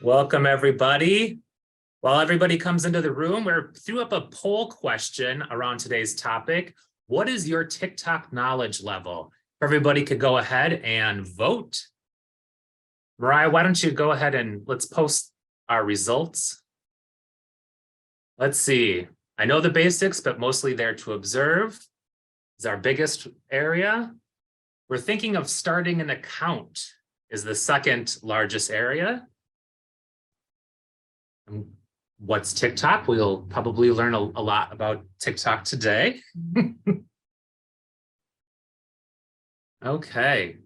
Welcome, everybody. While everybody comes into the room, we threw up a poll question around today's topic. What is your TikTok knowledge level? Everybody could go ahead and vote. Mariah, why don't you go ahead and let's post our results. Let's see. I know the basics, but mostly there to observe is our biggest area. We're thinking of starting an account is the second largest area. What's TikTok? We'll probably learn a lot about TikTok today. Okay.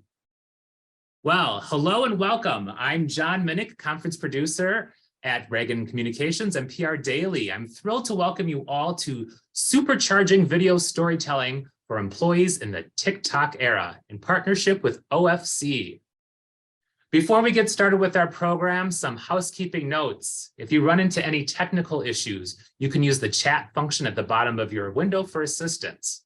Well, hello and welcome. I'm John Minnick, conference producer at Reagan Communications and PR Daily. I'm thrilled to welcome you all to Supercharging Video Storytelling for Employees in the TikTok Era in partnership with OFC. Before we get started with our program, some housekeeping notes. If you run into any technical issues, you can use the chat function at the bottom of your window for assistance.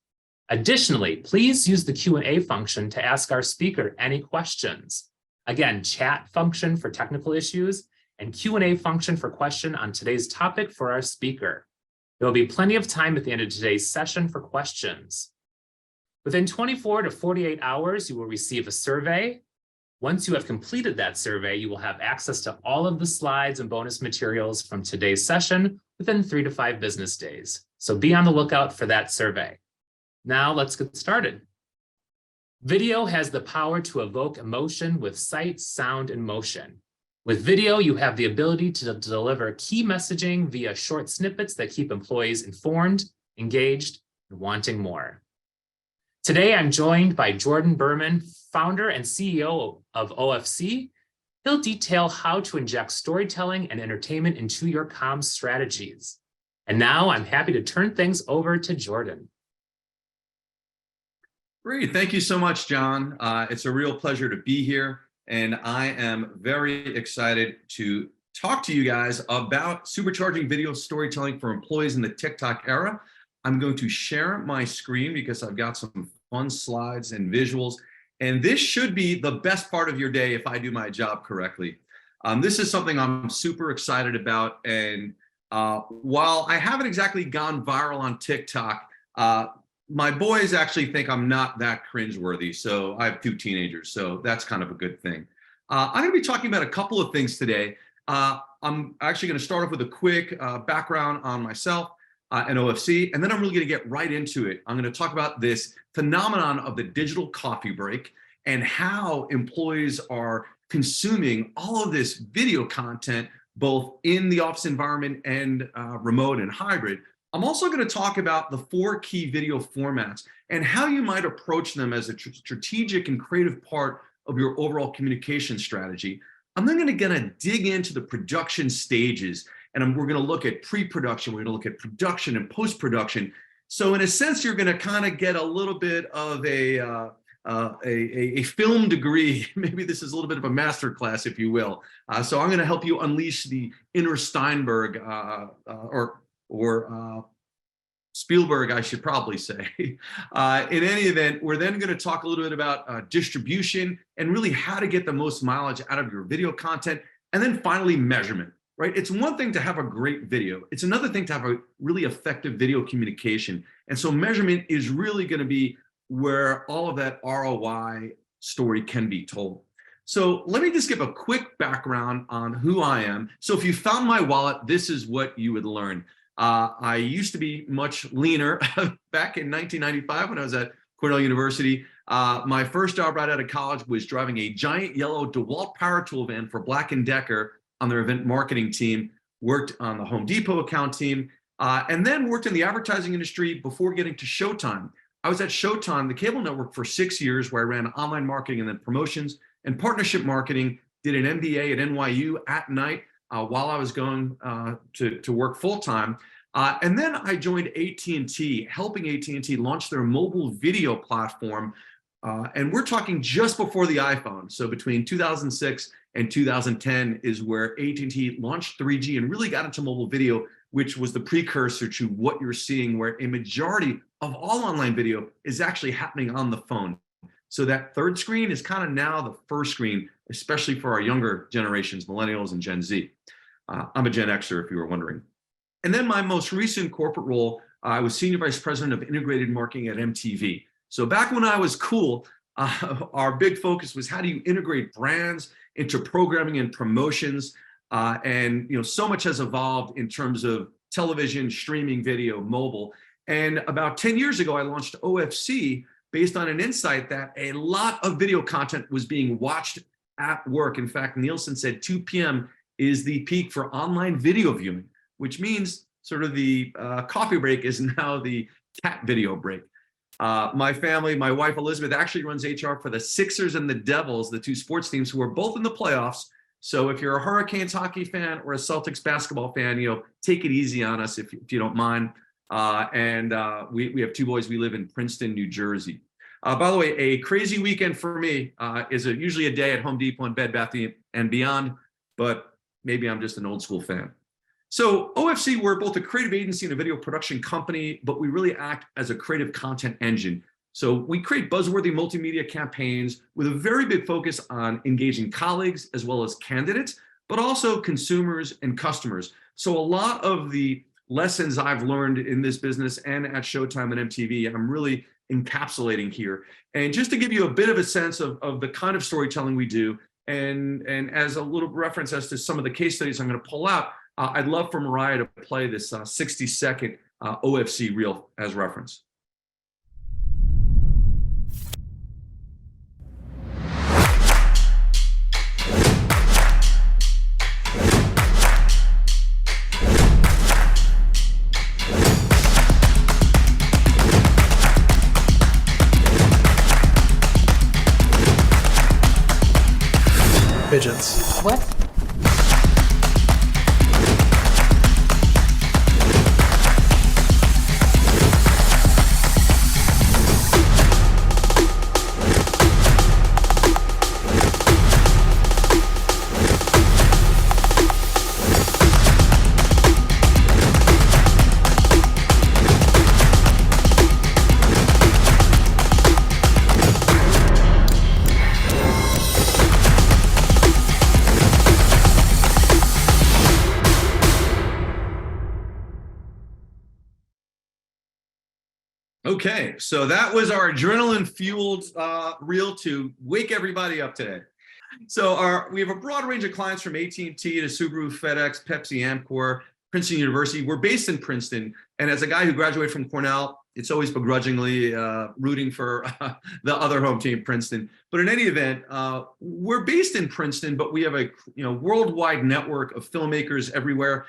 Additionally, please use the Q&A function to ask our speaker any questions. Again, chat function for technical issues and Q&A function for question on today's topic for our speaker. There will be plenty of time at the end of today's session for questions. Within 24 to 48 hours, you will receive a survey. Once you have completed that survey, you will have access to all of the slides and bonus materials from today's session within 3 to 5 business days. So be on the lookout for that survey. Now let's get started. Video has the power to evoke emotion with sight, sound, and motion. With video, you have the ability to deliver key messaging via short snippets that keep employees informed, engaged, and wanting more. Today, I'm joined by Jordan Berman, founder and CEO of OFC. He'll detail how to inject storytelling and entertainment into your comms strategies. And now I'm happy to turn things over to Jordan. Great, thank you so much, John. It's a real pleasure to be here. And I am very excited to talk to you guys about supercharging video storytelling for employees in the TikTok era. I'm going to share my screen because I've got some fun slides and visuals. And this should be the best part of your day if I do my job correctly. This is something I'm super excited about. And while I haven't exactly gone viral on TikTok, my boys actually think I'm not that cringeworthy. So I have 2 teenagers, so that's kind of a good thing. I'm going to be talking about a couple of things today. I'm actually going to start off with a quick background on myself and OFC, and then I'm really going to get right into it. I'm going to talk about this phenomenon of the digital coffee break and how employees are consuming all of this video content, both in the office environment and remote and hybrid. I'm also going to talk about the 4 key video formats and how you might approach them as a strategic and creative part of your overall communication strategy. I'm then going to dig into the production stages, and we're going to look at pre-production, we're going to look at production and post-production. So in a sense, you're going to kind of get a little bit of a film degree. Maybe this is a little bit of a master class, if you will. So I'm going to help you unleash the inner Steinberg or Spielberg, I should probably say. In any event, we're then going to talk a little bit about distribution and really how to get the most mileage out of your video content. And then finally, measurement, right? It's one thing to have a great video. It's another thing to have a really effective video communication. And so measurement is really going to be where all of that ROI story can be told. So let me just give a quick background on who I am. So if you found my wallet, this is what you would learn. I used to be much leaner back in 1995 when I was at Cornell University. My first job right out of college was driving a giant yellow DeWalt power tool van for Black & Decker on their event marketing team, worked on the Home Depot account team, and then worked in the advertising industry before getting to Showtime. I was at Showtime, the cable network, for 6 years, where I ran online marketing and then promotions and partnership marketing, did an MBA at NYU at night, while I was going to work full-time. And then I joined AT&T, helping AT&T launch their mobile video platform. And we're talking just before the iPhone. So between 2006 and 2010 is where AT&T launched 3G and really got into mobile video, which was the precursor to what you're seeing, where a majority of all online video is actually happening on the phone. So that third screen is kind of now the first screen, especially for our younger generations, millennials and Gen Z. I'm a Gen Xer, if you were wondering. And then my most recent corporate role, I was Senior Vice President of Integrated Marketing at MTV. So back when I was cool, our big focus was how do you integrate brands into programming and promotions. And so much has evolved in terms of television, streaming, video, mobile. And about 10 years ago, I launched OFC based on an insight that a lot of video content was being watched at work. In fact, Nielsen said 2 p.m. is the peak for online video viewing, which means sort of the coffee break is now the cat video break. My family, my wife Elizabeth actually runs HR for the Sixers and the Devils, the two sports teams who are both in the playoffs. So if you're a Hurricanes hockey fan or a Celtics basketball fan, take it easy on us if you don't mind. We have two boys. We live in Princeton, New Jersey. By the way, a crazy weekend for me is usually a day at Home Depot and Bed Bath & Beyond, but maybe I'm just an old school fan. So OFC, we're both a creative agency and a video production company, but we really act as a creative content engine. So we create buzzworthy multimedia campaigns with a very big focus on engaging colleagues as well as candidates, but also consumers and customers. So a lot of the lessons I've learned in this business and at Showtime and MTV, I'm really encapsulating here. And just to give you a bit of a sense of the kind of storytelling we do, and as a little reference as to some of the case studies I'm going to pull out, I'd love for Mariah to play this 60-second OFC reel as reference. Pigeons. What? Okay, so that was our adrenaline-fueled reel to wake everybody up today. So we have a broad range of clients from AT&T to Subaru, FedEx, Pepsi, Amcor, Princeton University. We're based in Princeton, and as a guy who graduated from Cornell, it's always begrudgingly rooting for the other home team, Princeton. But in any event, we're based in Princeton, but we have a worldwide network of filmmakers everywhere.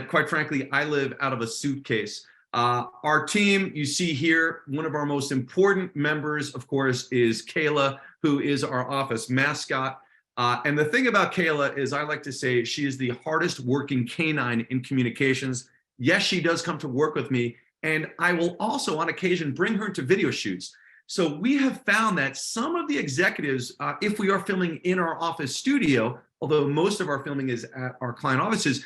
Quite frankly, I live out of a suitcase. Our team, you see here, one of our most important members, of course, is Kayla, who is our office mascot. And the thing about Kayla is I like to say she is the hardest working canine in communications. Yes, she does come to work with me. And I will also on occasion bring her to video shoots. So we have found that some of the executives, if we are filming in our office studio, although most of our filming is at our client offices,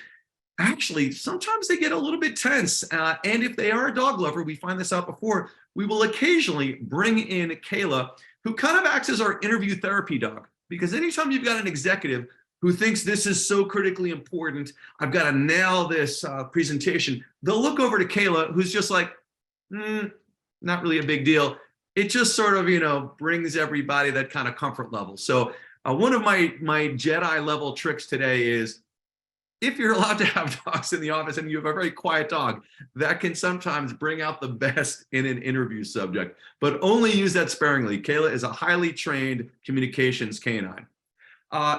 actually, sometimes they get a little bit tense. And if they are a dog lover, we find this out before, we will occasionally bring in Kayla, who kind of acts as our interview therapy dog. Because anytime you've got an executive who thinks this is so critically important, I've got to nail this presentation, they'll look over to Kayla, who's just like, not really a big deal. It just sort of, brings everybody that kind of comfort level. So one of my Jedi level tricks today is, if you're allowed to have dogs in the office and you have a very quiet dog, that can sometimes bring out the best in an interview subject, but only use that sparingly. Kayla is a highly trained communications canine.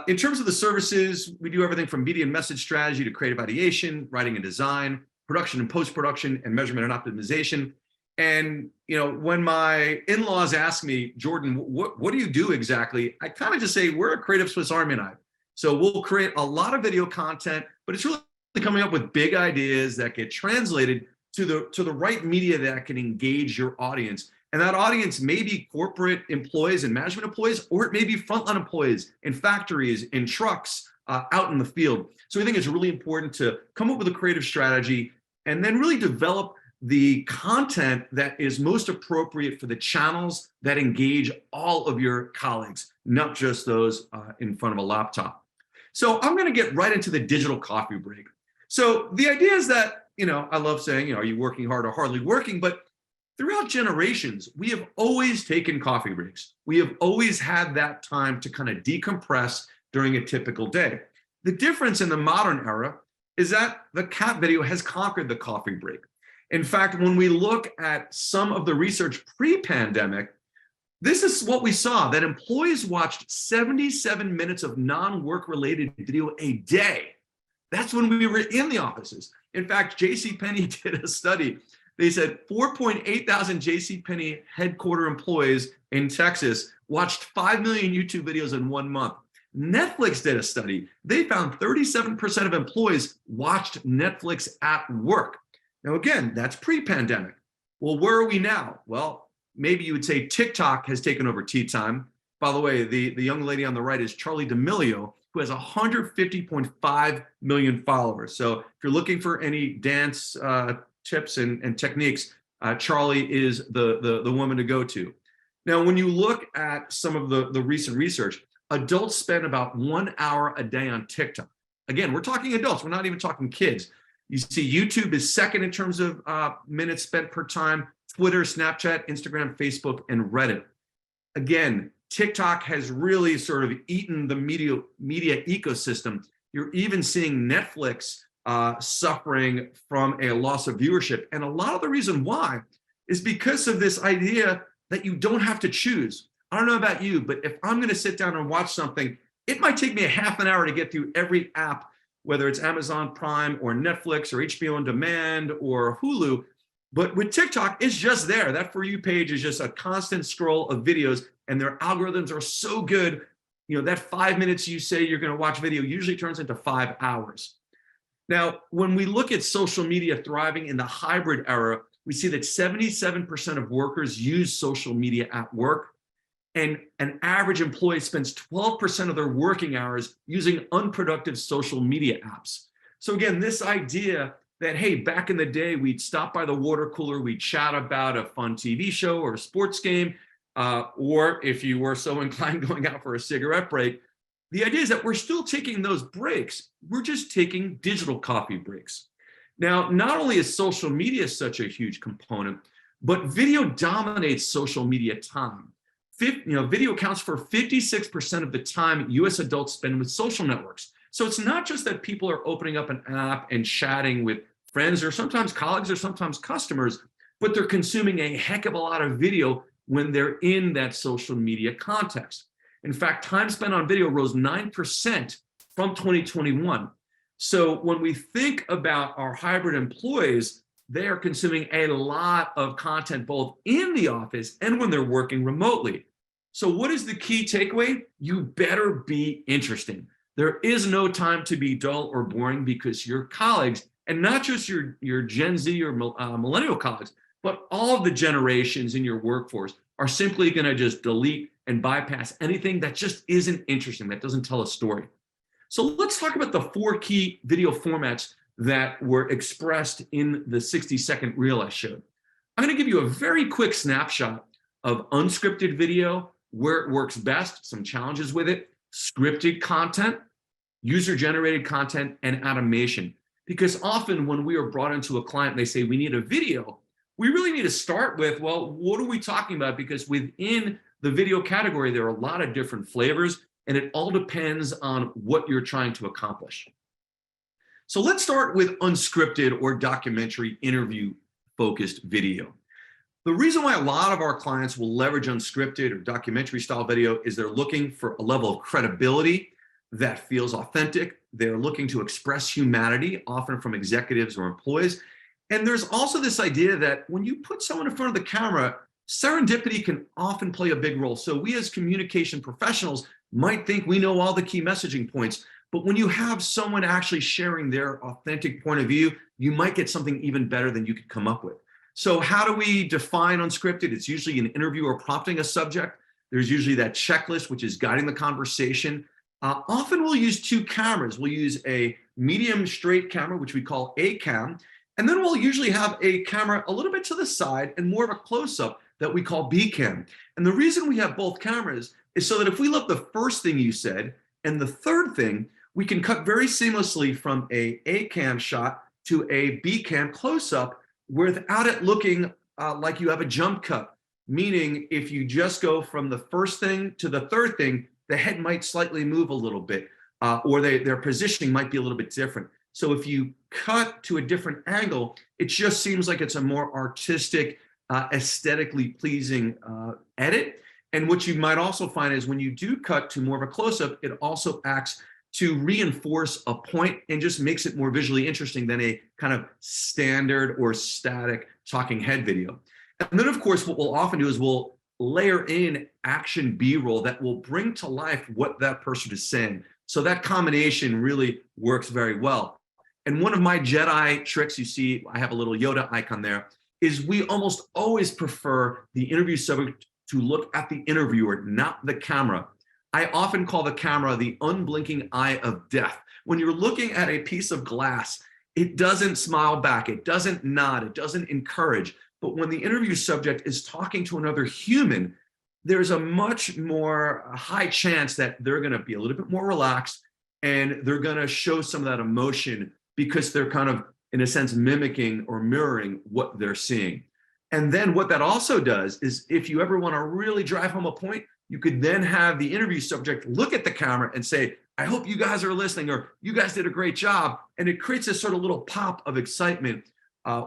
In terms of the services, we do everything from media and message strategy to creative ideation, writing and design, production and post-production, and measurement and optimization. And when my in-laws ask me, Jordan, what do you do exactly? I kind of just say, we're a creative Swiss Army knife. So we'll create a lot of video content, but it's really coming up with big ideas that get translated to the right media that can engage your audience. And that audience may be corporate employees and management employees, or it may be frontline employees in factories, in trucks, out in the field. So we think it's really important to come up with a creative strategy and then really develop the content that is most appropriate for the channels that engage all of your colleagues, not just those in front of a laptop. So I'm going to get right into the digital coffee break. So the idea is that, I love saying, are you working hard or hardly working? But throughout generations, we have always taken coffee breaks. We have always had that time to kind of decompress during a typical day. The difference in the modern era is that the cat video has conquered the coffee break. In fact, when we look at some of the research pre-pandemic, this is what we saw, that employees watched 77 minutes of non-work related video a day. That's when we were in the offices. In fact, JCPenney did a study. They said 4.8 thousand JCPenney headquarter employees in Texas watched 5 million YouTube videos in 1 month. Netflix did a study. They found 37% of employees watched Netflix at work. Now, again, that's pre-pandemic. Well, where are we now? Well, maybe you would say TikTok has taken over tea time. By the way, the young lady on the right is Charlie D'Amelio, who has 150.5 million followers. So if you're looking for any dance tips and techniques, Charlie is the woman to go to. Now, when you look at some of the recent research, adults spend about 1 hour a day on TikTok. Again, we're talking adults. We're not even talking kids. You see YouTube is second in terms of minutes spent per time, Twitter, Snapchat, Instagram, Facebook, and Reddit. Again, TikTok has really sort of eaten the media ecosystem. You're even seeing Netflix suffering from a loss of viewership. And a lot of the reason why is because of this idea that you don't have to choose. I don't know about you, but if I'm going to sit down and watch something, it might take me a half an hour to get through every app, whether it's Amazon Prime or Netflix or HBO On Demand or Hulu. But with TikTok, it's just there. That For You page is just a constant scroll of videos, and their algorithms are so good. That 5 minutes you say you're going to watch video usually turns into 5 hours. Now, when we look at social media thriving in the hybrid era, we see that 77% of workers use social media at work. And an average employee spends 12% of their working hours using unproductive social media apps. So again, this idea that, hey, back in the day, we'd stop by the water cooler, we'd chat about a fun TV show or a sports game, or if you were so inclined, going out for a cigarette break. The idea is that we're still taking those breaks. We're just taking digital coffee breaks. Now, not only is social media such a huge component, but video dominates social media time. Video accounts for 56% of the time US adults spend with social networks. So it's not just that people are opening up an app and chatting with friends or sometimes colleagues or sometimes customers, but they're consuming a heck of a lot of video when they're in that social media context. In fact, time spent on video rose 9% from 2021. So when we think about our hybrid employees, they are consuming a lot of content both in the office and when they're working remotely. So what is the key takeaway? You better be interesting. There is no time to be dull or boring because your colleagues, and not just your Gen Z or millennial colleagues, but all of the generations in your workforce are simply going to just delete and bypass anything that just isn't interesting, that doesn't tell a story. So let's talk about the 4 key video formats that were expressed in the 60-second reel I showed. I'm going to give you a very quick snapshot of unscripted video, where it works best, some challenges with it, scripted content, user-generated content, and automation. Because often when we are brought into a client, they say, we need a video. We really need to start with, well, what are we talking about? Because within the video category, there are a lot of different flavors, and it all depends on what you're trying to accomplish. So let's start with unscripted or documentary interview-focused video. The reason why a lot of our clients will leverage unscripted or documentary style video is they're looking for a level of credibility that feels authentic. They're looking to express humanity, often from executives or employees. And there's also this idea that when you put someone in front of the camera, serendipity can often play a big role. So we as communication professionals might think we know all the key messaging points, but when you have someone actually sharing their authentic point of view, you might get something even better than you could come up with. So how do we define unscripted? It's usually an interviewer prompting a subject. There's usually that checklist, which is guiding the conversation. Often we'll use 2 cameras. We'll use a medium straight camera, which we call a cam, And then we'll usually have a camera a little bit to the side and more of a close-up that we call B cam. And the reason we have both cameras is so that if we love the first thing you said and the third thing, we can cut very seamlessly from a cam shot to a B cam close-up without it looking like you have a jump cut. Meaning if you just go from the first thing to the third thing, the head might slightly move a little bit, or their positioning might be a little bit different. So if you cut to a different angle, it just seems like it's a more artistic, aesthetically pleasing edit. And what you might also find is when you do cut to more of a close-up, it also acts to reinforce a point and just makes it more visually interesting than a kind of standard or static talking head video. And then, of course, what we'll often do is we'll layer in action B-roll that will bring to life what that person is saying. So that combination really works very well. And one of my Jedi tricks, you see, I have a little Yoda icon there, is we almost always prefer the interview subject to look at the interviewer, not the camera. I often call the camera the unblinking eye of death. When you're looking at a piece of glass, it doesn't smile back, it doesn't nod, it doesn't encourage. But when the interview subject is talking to another human, there's a much more high chance that they're going to be a little bit more relaxed and they're going to show some of that emotion because they're kind of, in a sense, mimicking or mirroring what they're seeing. And then what that also does is if you ever want to really drive home a point, you could then have the interview subject look at the camera and say, I hope you guys are listening, or you guys did a great job. And it creates this sort of little pop of excitement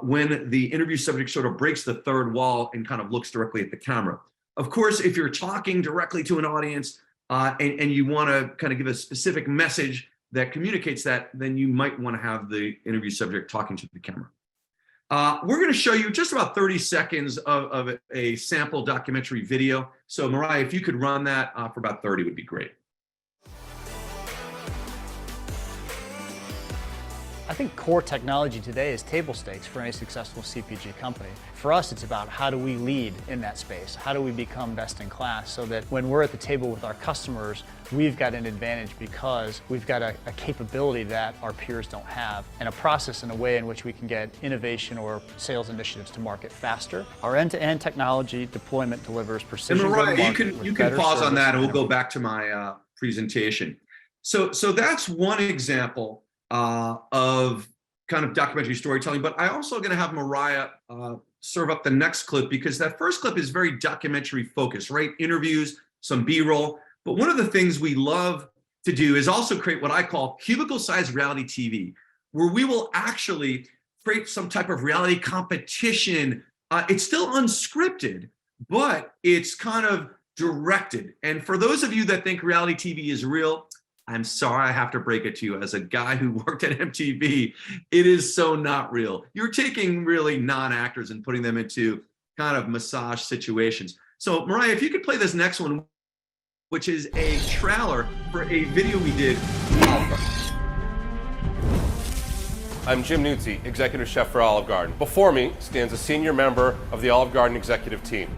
when the interview subject sort of breaks the third wall and kind of looks directly at the camera. Of course, if you're talking directly to an audience and you want to kind of give a specific message that communicates that, then you might want to have the interview subject talking to the camera. We're going to show you just about 30 seconds of a sample documentary video. So Mariah, if you could run that for about 30 would be great. I think core technology today is table stakes for any successful CPG company. For us, it's about how do we lead in that space? How do we become best in class so that when we're at the table with our customers, we've got an advantage because we've got a capability that our peers don't have and a process and a way in which we can get innovation or sales initiatives to market faster. Our end-to-end technology deployment delivers precision. And Mariah, you can pause on that and we'll go back to my presentation. So that's one example of kind of documentary storytelling, but I also going to have Mariah serve up the next clip because that first clip is very documentary focused, right? Interviews, some B-roll. But one of the things we love to do is also create what I call cubicle-sized reality TV, where we will actually create some type of reality competition. It's still unscripted, but it's kind of directed. And for those of you that think reality TV is real, I'm sorry I have to break it to you. As a guy who worked at MTV, it is so not real. You're taking really non-actors and putting them into kind of massage situations. So Mariah, if you could play this next one, which is a trailer for a video we did. I'm Jim Nuzzi, Executive Chef for Olive Garden. Before me stands a senior member of the Olive Garden executive team,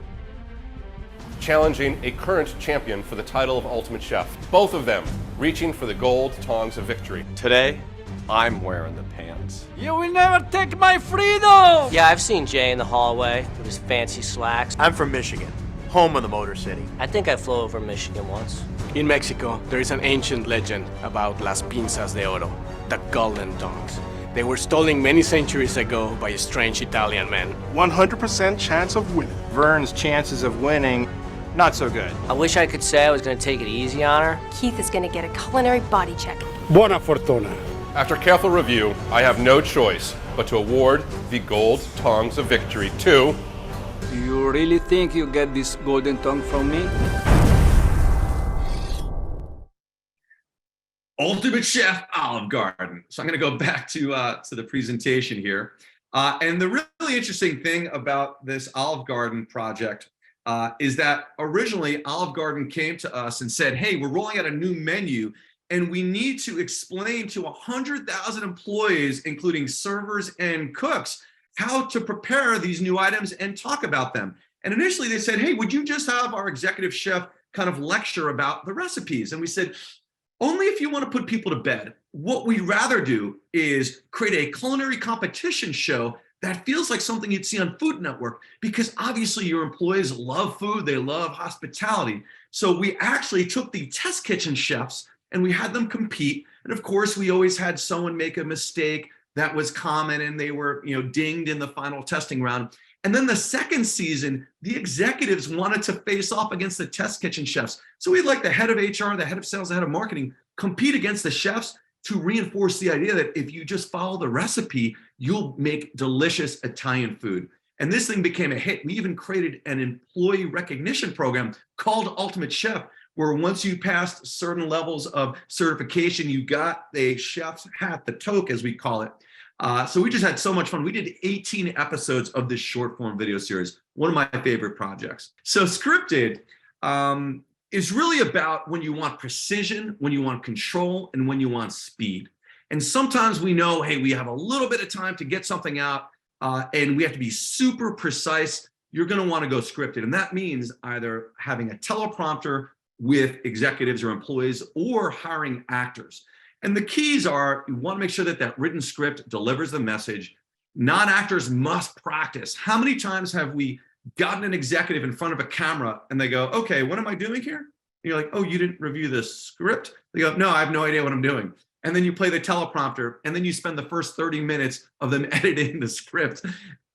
challenging a current champion for the title of Ultimate Chef. Both of them reaching for the gold tongs of victory. Today, I'm wearing the pants. You will never take my freedom! Yeah, I've seen Jay in the hallway with his fancy slacks. I'm from Michigan, home of the Motor City. I think I flew over Michigan once. In Mexico, there is an ancient legend about Las Pinzas de Oro, the golden tongs. They were stolen many centuries ago by a strange Italian man. 100% chance of winning. Vern's chances of winning, not so good. I wish I could say I was going to take it easy on her. Keith is going to get a culinary body check. Buona fortuna. After careful review, I have no choice but to award the gold tongs of victory to... Do you really think you get this golden tongue from me? Ultimate Chef, Olive Garden. So I'm going to go back to the presentation here. And the really interesting thing about this Olive Garden project is that originally Olive Garden came to us and said, hey, we're rolling out a new menu and we need to explain to 100,000 employees, including servers and cooks, how to prepare these new items and talk about them. And initially they said, hey, would you just have our executive chef kind of lecture about the recipes? And we said, only if you want to put people to bed. What we'd rather do is create a culinary competition show that feels like something you'd see on Food Network, because obviously your employees love food, they love hospitality. So we actually took the test kitchen chefs and we had them compete. And of course, we always had someone make a mistake that was common and they were, dinged in the final testing round. And then the second season, the executives wanted to face off against the test kitchen chefs. So we'd like the head of HR, the head of sales, the head of marketing compete against the chefs to reinforce the idea that if you just follow the recipe, you'll make delicious Italian food. And this thing became a hit. We even created an employee recognition program called Ultimate Chef, where once you passed certain levels of certification, you got a chef's hat, the toque, as we call it. So we just had so much fun. We did 18 episodes of this short form video series, one of my favorite projects. So Scripted is really about when you want precision, when you want control, and when you want speed. And sometimes we know, hey, we have a little bit of time to get something out and we have to be super precise. You're going to want to go scripted. And that means either having a teleprompter with executives or employees or hiring actors. And the keys are, you want to make sure that that written script delivers the message. Non-actors must practice. How many times have we gotten an executive in front of a camera and they go, okay, what am I doing here? And you're like, oh, you didn't review the script? They go, no, I have no idea what I'm doing. And then you play the teleprompter and then you spend the first 30 minutes of them editing the script.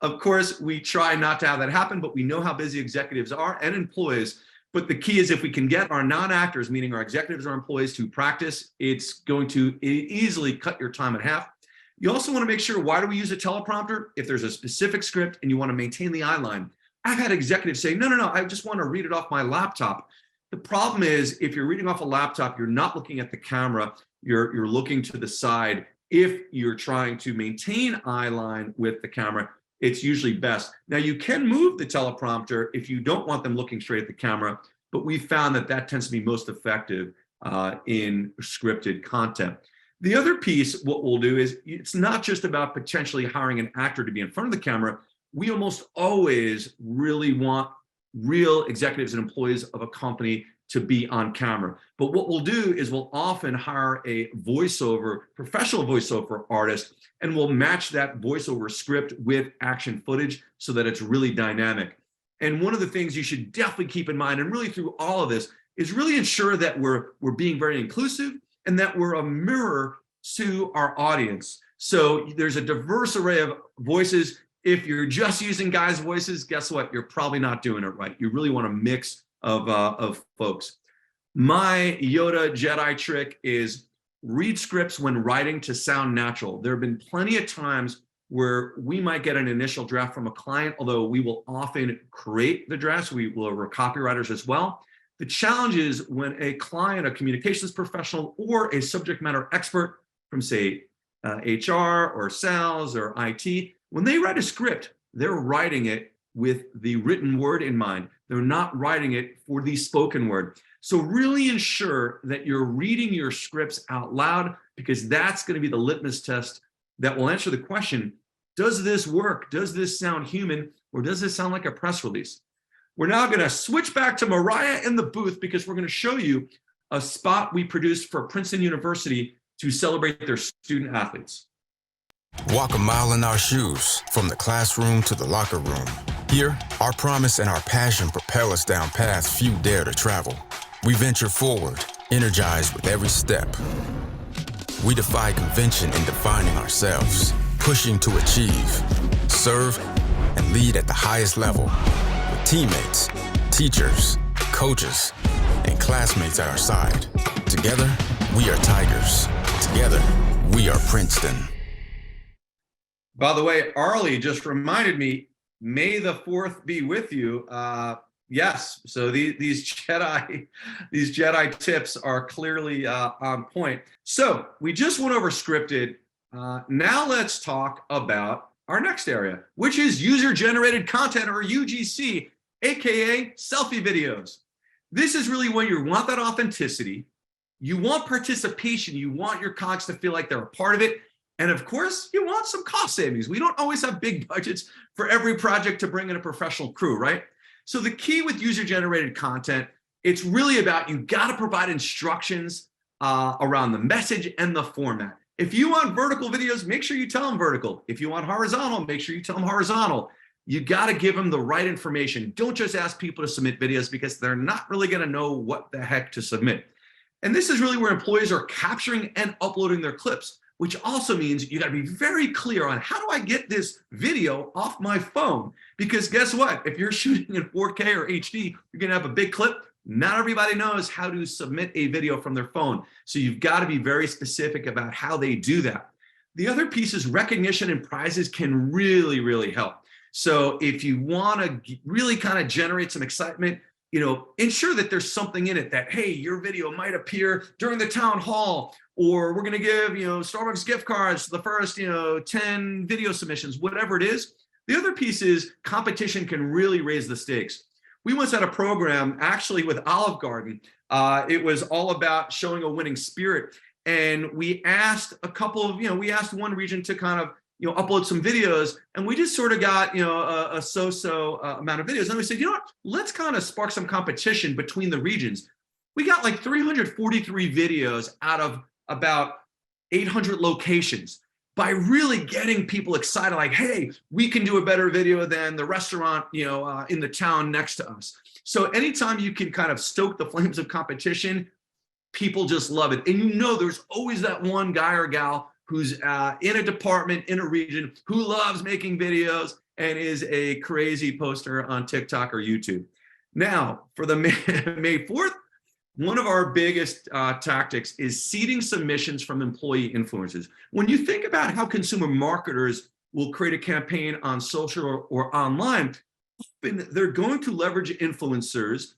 Of course, we try not to have that happen, but we know how busy executives are and employees. But the key is if we can get our non-actors, meaning our executives or employees, to practice, it's going to easily cut your time in half. You also want to make sure, why do we use a teleprompter? If there's a specific script and you want to maintain the eye line. I've had executives say, no, I just want to read it off my laptop. The problem is if you're reading off a laptop, you're not looking at the camera, you're looking to the side. If you're trying to maintain eye line with the camera, it's usually best. Now you can move the teleprompter if you don't want them looking straight at the camera, but we found that that tends to be most effective in scripted content. The other piece, what we'll do is, it's not just about potentially hiring an actor to be in front of the camera. We almost always really want real executives and employees of a company to be on camera. But what we'll do is we'll often hire a professional voiceover artist, and we'll match that voiceover script with action footage so that it's really dynamic. And one of the things you should definitely keep in mind, and really through all of this, is really ensure that we're being very inclusive and that we're a mirror to our audience. So there's a diverse array of voices. If you're just using guys' voices, guess what? You're probably not doing it right. You really want a mix of folks. My Yoda Jedi trick is read scripts when writing to sound natural. There have been plenty of times where we might get an initial draft from a client, although we will often create the drafts. We're copywriters as well. The challenge is when a client, a communications professional, or a subject matter expert from, say, HR or sales or IT, when they write a script, they're writing it with the written word in mind. They're not writing it for the spoken word. So really ensure that you're reading your scripts out loud, because that's going to be the litmus test that will answer the question, does this work? Does this sound human? Or does this sound like a press release? We're now going to switch back to Mariah in the booth, because we're going to show you a spot we produced for Princeton University to celebrate their student athletes. Walk a mile in our shoes, from the classroom to the locker room. Here, our promise and our passion propel us down paths few dare to travel. We venture forward, energized with every step. We defy convention in defining ourselves, pushing to achieve, serve, and lead at the highest level. With teammates, teachers, coaches, and classmates at our side. Together, we are Tigers. Together, we are Princeton. By the way, Arlie just reminded me, May the 4th be with you. Yes, so these Jedi tips are clearly on point. So we just went over scripted. Now let's talk about our next area, which is user-generated content, or UGC, aka selfie videos. This is really where you want that authenticity. You want participation. You want your colleagues to feel like they're a part of it. And of course, you want some cost savings. We don't always have big budgets for every project to bring in a professional crew, right? So the key with user-generated content, it's really about, you got to provide instructions around the message and the format. If you want vertical videos, make sure you tell them vertical. If you want horizontal, make sure you tell them horizontal. You got to give them the right information. Don't just ask people to submit videos because they're not really going to know what the heck to submit. And this is really where employees are capturing and uploading their clips, which also means you got to be very clear on how do I get this video off my phone? Because guess what? If you're shooting in 4K or HD, you're going to have a big clip. Not everybody knows how to submit a video from their phone. So you've got to be very specific about how they do that. The other piece is recognition and prizes can really, really help. So if you want to really kind of generate some excitement, ensure that there's something in it that, hey, your video might appear during the town hall, or we're going to give, Starbucks gift cards to the first, 10 video submissions, whatever it is. The other piece is competition can really raise the stakes. We once had a program actually with Olive Garden. It was all about showing a winning spirit. And we asked a couple of, we asked one region to kind of, upload some videos, and we just sort of got, a so-so amount of videos. And we said, let's kind of spark some competition between the regions. We got like 343 videos out of about 800 locations by really getting people excited, like, hey, we can do a better video than the restaurant, in the town next to us. So anytime you can kind of stoke the flames of competition, people just love it. And there's always that one guy or gal who's in a department, in a region, who loves making videos and is a crazy poster on TikTok or YouTube. Now, for the May 4th, one of our biggest tactics is seeding submissions from employee influencers. When you think about how consumer marketers will create a campaign on social or online, they're going to leverage influencers,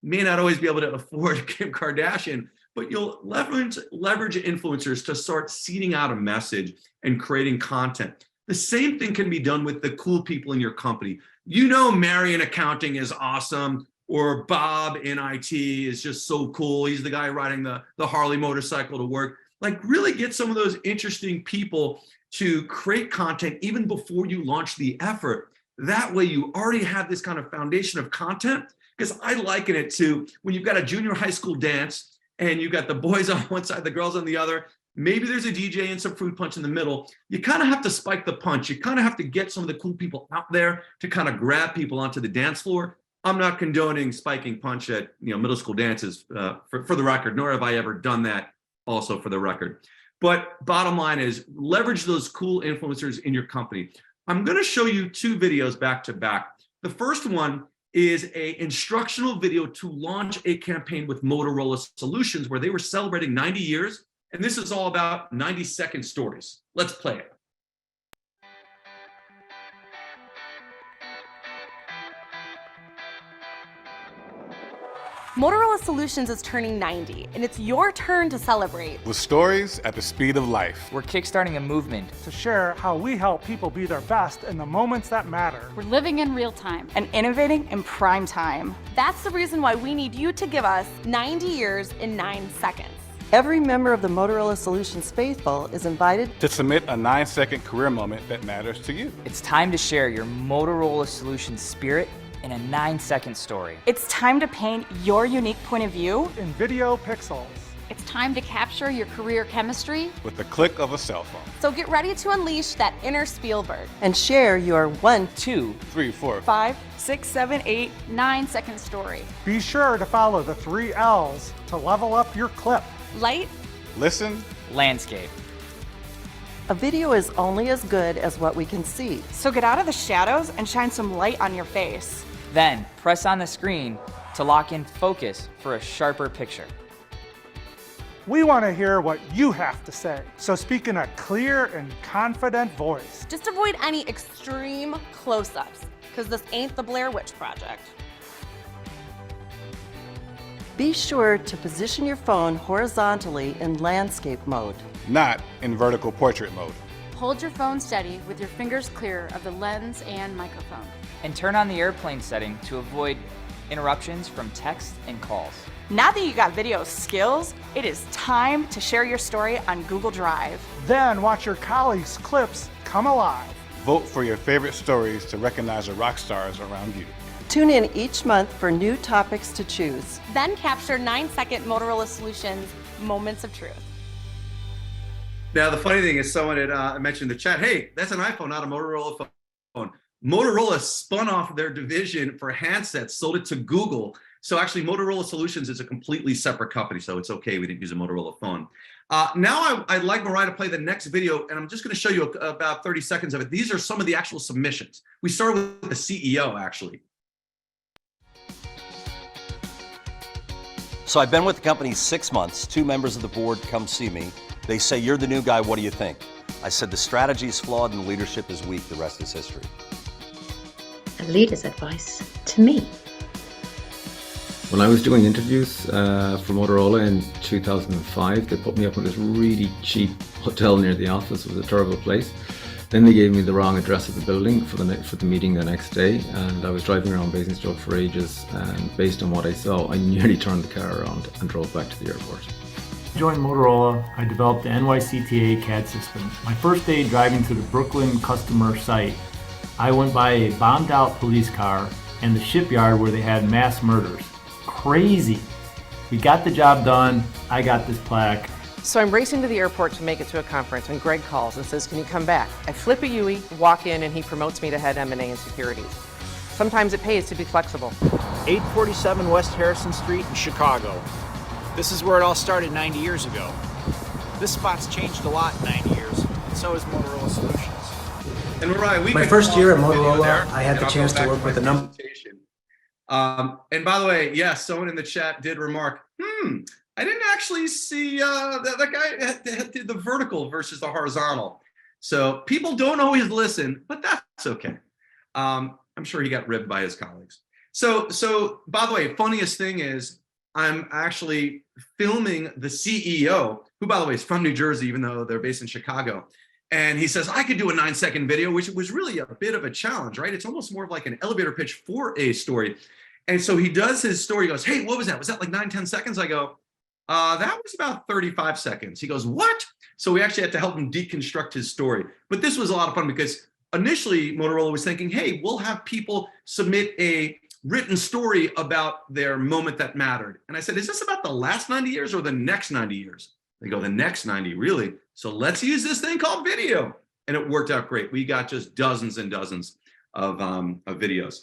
may not always be able to afford Kim Kardashian, but you'll leverage influencers to start seeding out a message and creating content. The same thing can be done with the cool people in your company. Mary in accounting is awesome, or Bob in IT is just so cool. He's the guy riding the Harley motorcycle to work. Like, really get some of those interesting people to create content even before you launch the effort. That way you already have this kind of foundation of content, because I liken it to when you've got a junior high school dance and you've got the boys on one side, the girls on the other. Maybe there's a DJ and some fruit punch in the middle. You kind of have to spike the punch. You kind of have to get some of the cool people out there to kind of grab people onto the dance floor. I'm not condoning spiking punch at middle school dances for the record, nor have I ever done that also for the record. But bottom line is leverage those cool influencers in your company. I'm going to show you two videos back to back. The first one is an instructional video to launch a campaign with Motorola Solutions where they were celebrating 90 years. And this is all about 90-second stories. Let's play it. Motorola Solutions is turning 90, and it's your turn to celebrate. With stories at the speed of life. We're kickstarting a movement to share how we help people be their best in the moments that matter. We're living in real time and innovating in prime time. That's the reason why we need you to give us 90 years in 9 seconds. Every member of the Motorola Solutions faithful is invited to submit a 9-second career moment that matters to you. It's time to share your Motorola Solutions spirit in a 9-second story. It's time to paint your unique point of view in video pixels. It's time to capture your career chemistry with the click of a cell phone. So get ready to unleash that inner Spielberg and share your 1, 2, 3, 4, 5, 6, 7, 8, 9-second story. Be sure to follow the 3 L's to level up your clip. Light, listen, landscape. A video is only as good as what we can see. So get out of the shadows and shine some light on your face. Then press on the screen to lock in focus for a sharper picture. We want to hear what you have to say, so speak in a clear and confident voice. Just avoid any extreme close-ups, because this ain't the Blair Witch Project. Be sure to position your phone horizontally in landscape mode, not in vertical portrait mode. Hold your phone steady with your fingers clear of the lens and microphone. And turn on the airplane setting to avoid interruptions from text and calls. Now that you got video skills, it is time to share your story on Google Drive. Then watch your colleagues' clips come alive. Vote for your favorite stories to recognize the rock stars around you. Tune in each month for new topics to choose. Then capture 9-second Motorola Solutions moments of truth. Now, the funny thing is someone had mentioned in the chat, hey, that's an iPhone, not a Motorola phone. Motorola spun off their division for handsets, sold it to Google. So actually, Motorola Solutions is a completely separate company, so it's okay we didn't use a Motorola phone. Now I'd like Mariah to play the next video, and I'm just going to show you about 30 seconds of it. These are some of the actual submissions. We started with the CEO, actually. So I've been with the company 6 months. 2 members of the board come see me. They say, you're the new guy, what do you think? I said, the strategy is flawed and the leadership is weak. The rest is history. A leader's advice to me. When I was doing interviews for Motorola in 2005, they put me up in this really cheap hotel near the office. It was a terrible place. Then they gave me the wrong address of the building for the meeting the next day, and I was driving around Basingstoke for ages, and based on what I saw, I nearly turned the car around and drove back to the airport. I joined Motorola. I developed the NYCTA CAD system. My first day driving to the Brooklyn customer site, I went by a bombed out police car and the shipyard where they had mass murders. Crazy. We got the job done. I got this plaque. So I'm racing to the airport to make it to a conference when Greg calls and says, can you come back? I flip a Yui, walk in, and he promotes me to head M&A and security. Sometimes it pays to be flexible. 847 West Harrison Street in Chicago. This is where it all started 90 years ago. This spot's changed a lot in 90 years, and so has Motorola Solutions. And Mariah, my first year at Motorola, I had the chance to work with a number. And by the way, yes, someone in the chat did remark, I didn't actually see that guy did the vertical versus the horizontal. So people don't always listen, but that's okay. I'm sure he got ribbed by his colleagues. So by the way, funniest thing is I'm actually filming the CEO, who by the way is from New Jersey, even though they're based in Chicago. And he says, I could do a 9-second video, which was really a bit of a challenge, right? It's almost more of like an elevator pitch for a story. And so he does his story. He goes, hey, what was that? Was that like 9-10 seconds? I go, that was about 35 seconds. He goes, what? So we actually had to help him deconstruct his story. But this was a lot of fun because initially Motorola was thinking, hey, we'll have people submit a written story about their moment that mattered. And I said, is this about the last 90 years or the next 90 years? They go, the next 90, really? So let's use this thing called video. And it worked out great. We got just dozens and dozens of videos.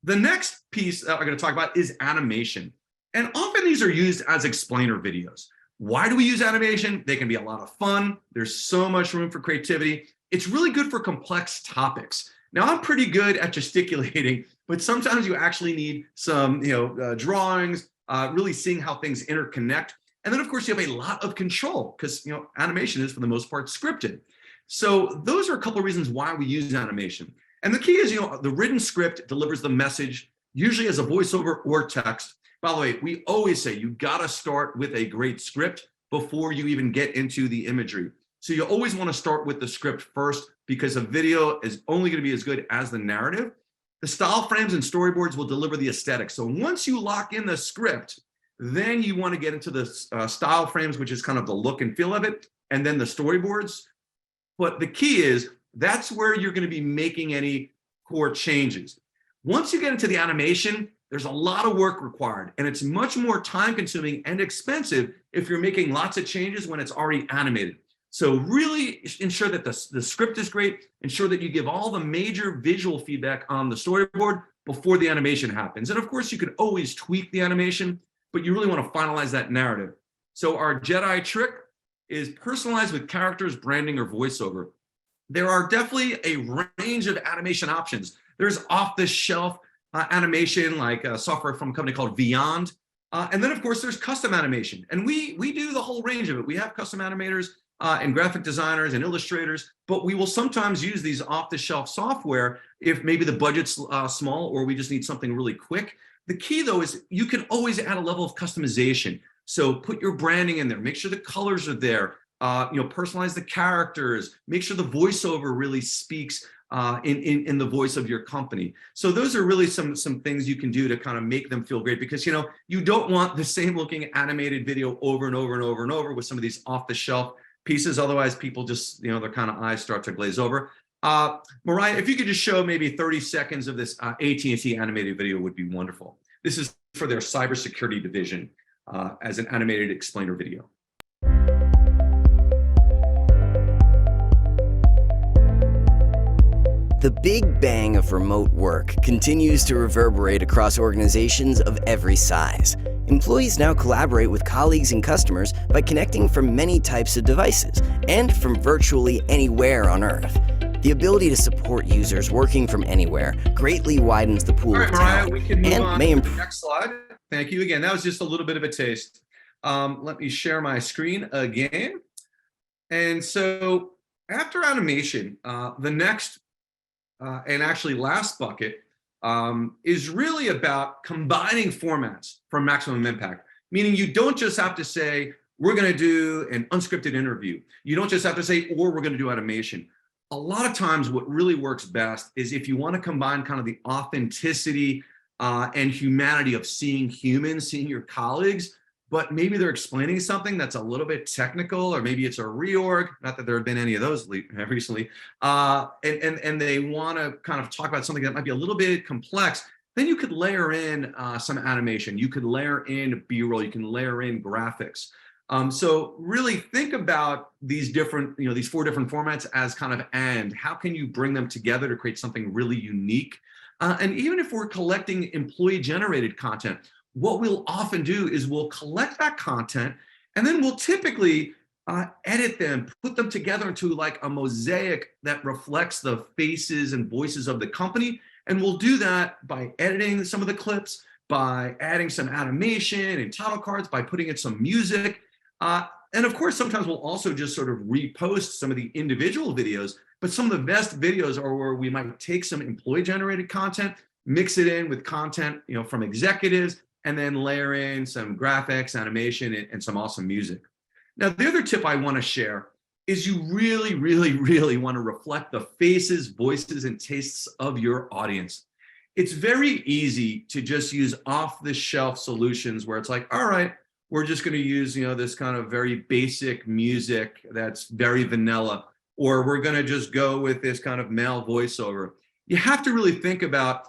The next piece that we're going to talk about is animation. And often these are used as explainer videos. Why do we use animation? They can be a lot of fun. There's so much room for creativity. It's really good for complex topics. Now, I'm pretty good at gesticulating, but sometimes you actually need some drawings, really seeing how things interconnect. And then, of course, you have a lot of control because animation is, for the most part, scripted. So those are a couple of reasons why we use animation. And the key is, the written script delivers the message, usually as a voiceover or text. By the way, we always say you got to start with a great script before you even get into the imagery. So you always want to start with the script first because a video is only going to be as good as the narrative. The style frames and storyboards will deliver the aesthetic. So once you lock in the script, then you want to get into the style frames, which is kind of the look and feel of it, and then the storyboards. But the key is that's where you're going to be making any core changes. Once you get into the animation, there's a lot of work required, and it's much more time consuming and expensive if you're making lots of changes when it's already animated. So really ensure that the script is great, ensure that you give all the major visual feedback on the storyboard before the animation happens. And of course, you can always tweak the animation, but you really want to finalize that narrative. So our Jedi trick is personalized with characters, branding, or voiceover. There are definitely a range of animation options. There's off-the-shelf animation, like software from a company called Beyond. And then, of course, there's custom animation. And we do the whole range of it. We have custom animators and graphic designers and illustrators, but we will sometimes use these off-the-shelf software if maybe the budget's small or we just need something really quick. The key, though, is you can always add a level of customization. So put your branding in there. Make sure the colors are there. Personalize the characters. Make sure the voiceover really speaks in the voice of your company. So those are really some things you can do to kind of make them feel great, because you don't want the same looking animated video over and over and over and over with some of these off the shelf pieces. Otherwise, people just their kind of eyes start to glaze over. Mariah, if you could just show maybe 30 seconds of this AT&T animated video would be wonderful. This is for their cybersecurity division as an animated explainer video. The big bang of remote work continues to reverberate across organizations of every size. Employees now collaborate with colleagues and customers by connecting from many types of devices and from virtually anywhere on Earth. The ability to support users working from anywhere greatly widens the pool of Mariah, talent we can move and on may to the improve. next slide. Thank you again. That was just a little bit of a taste. Let me share my screen again. And so after animation, the next and actually last bucket is really about combining formats for maximum impact. Meaning you don't just have to say, we're going to do an unscripted interview. You don't just have to say, or we're going to do animation. A lot of times what really works best is if you want to combine kind of the authenticity and humanity of seeing humans, seeing your colleagues, but maybe they're explaining something that's a little bit technical, or maybe it's a reorg, not that there have been any of those recently, and they want to kind of talk about something that might be a little bit complex, then you could layer in some animation. You could layer in B-roll, you can layer in graphics. So really think about these different, these 4 different formats as kind of, and how can you bring them together to create something really unique? And even if we're collecting employee generated content, what we'll often do is we'll collect that content and then we'll typically edit them, put them together into like a mosaic that reflects the faces and voices of the company. And we'll do that by editing some of the clips, by adding some animation and title cards, by putting in some music. And of course, sometimes we'll also just sort of repost some of the individual videos, but some of the best videos are where we might take some employee generated content, mix it in with content, from executives, and then layer in some graphics, animation, and some awesome music. Now, the other tip I want to share is you really, really, really want to reflect the faces, voices, and tastes of your audience. It's very easy to just use off-the-shelf solutions where it's like, all right, we're just going to use, this kind of very basic music that's very vanilla, or we're going to just go with this kind of male voiceover. You have to really think about,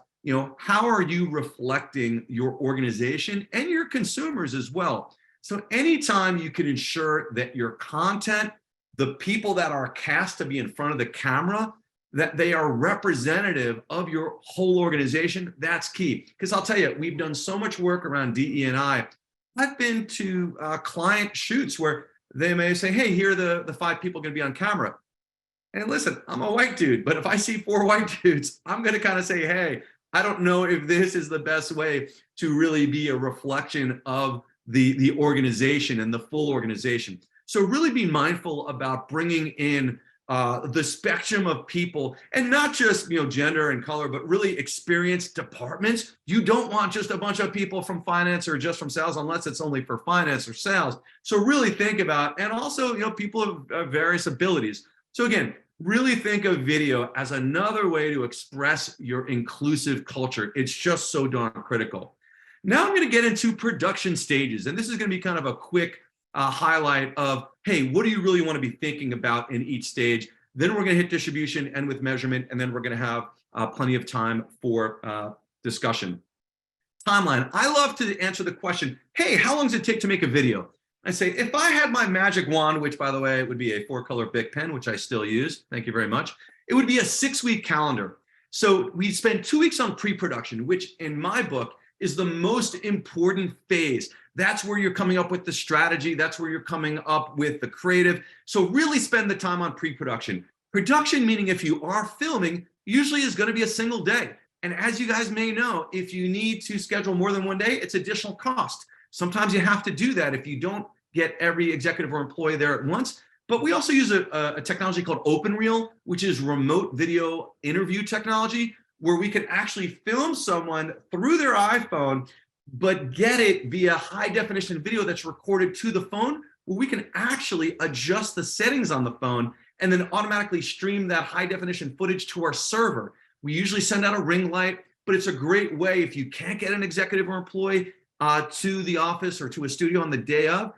how are you reflecting your organization and your consumers as well? So anytime you can ensure that your content, the people that are cast to be in front of the camera, that they are representative of your whole organization, that's key. Because I'll tell you, we've done so much work around DE&I. I've been to client shoots where they may say, hey, here are the 5 people going to be on camera. And listen, I'm a white dude, but if I see 4 white dudes, I'm going to kind of say, hey, I don't know if this is the best way to really be a reflection of the organization and the full organization. So really be mindful about bringing in the spectrum of people, and not just gender and color, but really experienced departments. You don't want just a bunch of people from finance or just from sales, unless it's only for finance or sales. So really think about, and also people of various abilities. So again, really think of video as another way to express your inclusive culture. It's just so darn critical. Now I'm going to get into production stages, and this is going to be kind of a quick highlight of, hey, what do you really want to be thinking about in each stage? Then we're going to hit distribution and with measurement, and then we're going to have plenty of time for discussion. Timeline. I love to answer the question, hey, how long does it take to make a video? I say, if I had my magic wand, which by the way, it would be a 4-color Bic pen, which I still use, thank you very much, it would be a 6-week calendar. So we spend 2 weeks on pre-production, which in my book is the most important phase. That's where you're coming up with the strategy. That's where you're coming up with the creative. So really spend the time on pre-production. Production, meaning if you are filming, usually is going to be a single day. And as you guys may know, if you need to schedule more than one day, it's additional cost. Sometimes you have to do that if you don't get every executive or employee there at once. But we also use a technology called OpenReel, which is remote video interview technology, where we can actually film someone through their iPhone, but get it via high definition video that's recorded to the phone, where we can actually adjust the settings on the phone and then automatically stream that high definition footage to our server. We usually send out a ring light, but it's a great way if you can't get an executive or employee to the office or to a studio on the day of.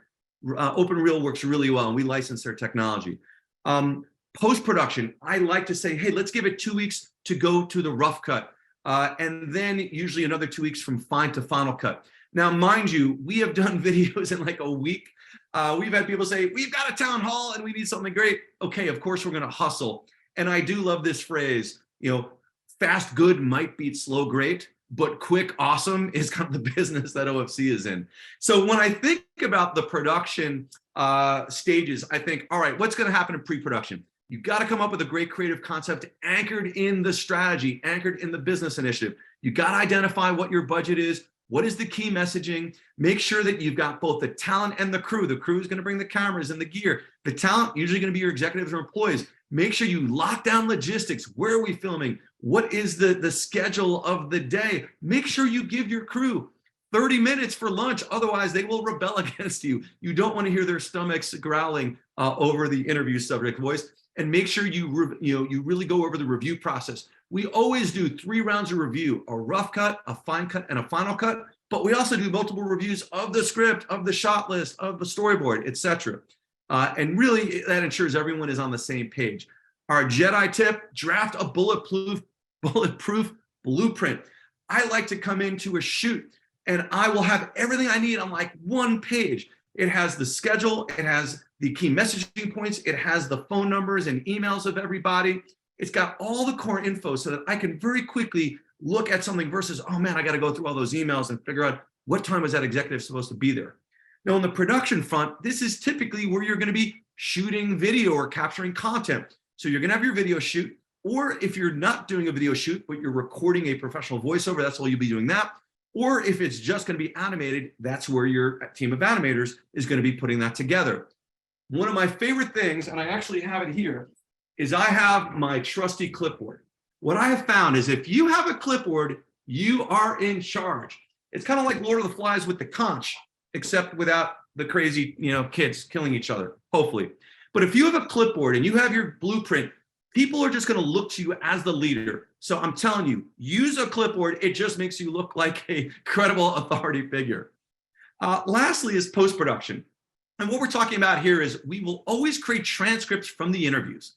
OpenReel works really well, and we license their technology. Post-production, I like to say, hey, let's give it 2 weeks to go to the rough cut. And then usually another 2 weeks from fine to final cut. Now, mind you, we have done videos in like a week. We've had people say, we've got a town hall and we need something great. Okay, of course we're gonna hustle. And I do love this phrase, fast good might beat slow great, but quick awesome is kind of the business that OFC is in. So when I think about the production stages, I think, all right, what's gonna happen in pre-production? You've got to come up with a great creative concept anchored in the strategy, anchored in the business initiative. You got to identify what your budget is. What is the key messaging? Make sure that you've got both the talent and the crew. The crew is going to bring the cameras and the gear. The talent usually going to be your executives or employees. Make sure you lock down logistics. Where are we filming? What is the schedule of the day? Make sure you give your crew 30 minutes for lunch. Otherwise, they will rebel against you. You don't want to hear their stomachs growling over the interview subject voice. And make sure you really go over the review process. We always do 3 rounds of review: a rough cut, a fine cut, and a final cut. But we also do multiple reviews of the script, of the shot list, of the storyboard, etc. And really, that ensures everyone is on the same page. Our Jedi tip: draft a bulletproof blueprint. I like to come into a shoot and I will have everything I need on like 1 page. It has the schedule, it has the key messaging points, it has the phone numbers and emails of everybody. It's got all the core info so that I can very quickly look at something versus, oh man, I got to go through all those emails and figure out what time was that executive supposed to be there. Now on the production front, this is typically where you're going to be shooting video or capturing content. So you're going to have your video shoot, or if you're not doing a video shoot, but you're recording a professional voiceover, that's all you'll be doing that. Or if it's just going to be animated, that's where your team of animators is going to be putting that together. One of my favorite things, and I actually have it here, is I have my trusty clipboard. What I have found is if you have a clipboard, you are in charge. It's kind of like Lord of the Flies with the conch, except without the crazy, kids killing each other, hopefully. But if you have a clipboard and you have your blueprint, people are just going to look to you as the leader. So I'm telling you, use a clipboard. It just makes you look like a credible authority figure. Lastly is post-production. And what we're talking about here is we will always create transcripts from the interviews.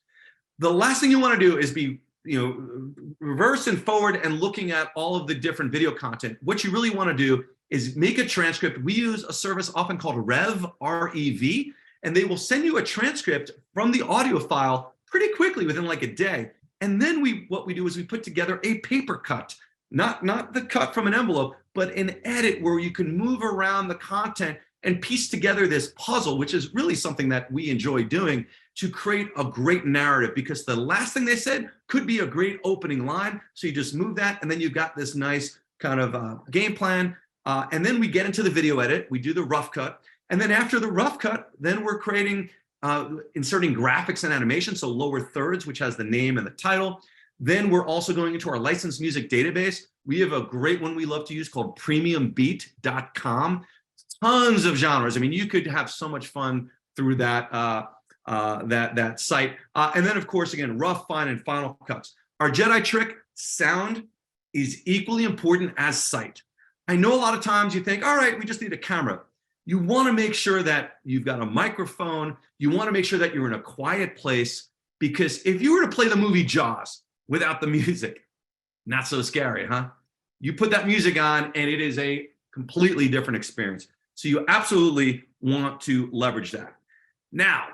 The last thing you want to do is be, reverse and forward and looking at all of the different video content. What you really want to do is make a transcript. We use a service often called Rev, R-E-V, and they will send you a transcript from the audio file pretty quickly within like a day. And then what we do is we put together a paper cut, not the cut from an envelope, but an edit where you can move around the content and piece together this puzzle, which is really something that we enjoy doing, to create a great narrative, because the last thing they said could be a great opening line. So you just move that, and then you've got this nice kind of game plan. And then we get into the video edit, we do the rough cut. And then after the rough cut, then we're creating, inserting graphics and animation, so lower thirds, which has the name and the title. Then we're also going into our licensed music database. We have a great one we love to use called premiumbeat.com. Tons of genres. I mean, you could have so much fun through that that site. And then, of course, again, rough, fine, and final cuts. Our Jedi trick: sound is equally important as sight. I know a lot of times you think, all right, we just need a camera. You want to make sure that you've got a microphone. You want to make sure that you're in a quiet place, because if you were to play the movie Jaws without the music, not so scary, huh? You put that music on and it is a completely different experience. So you absolutely want to leverage that. Now,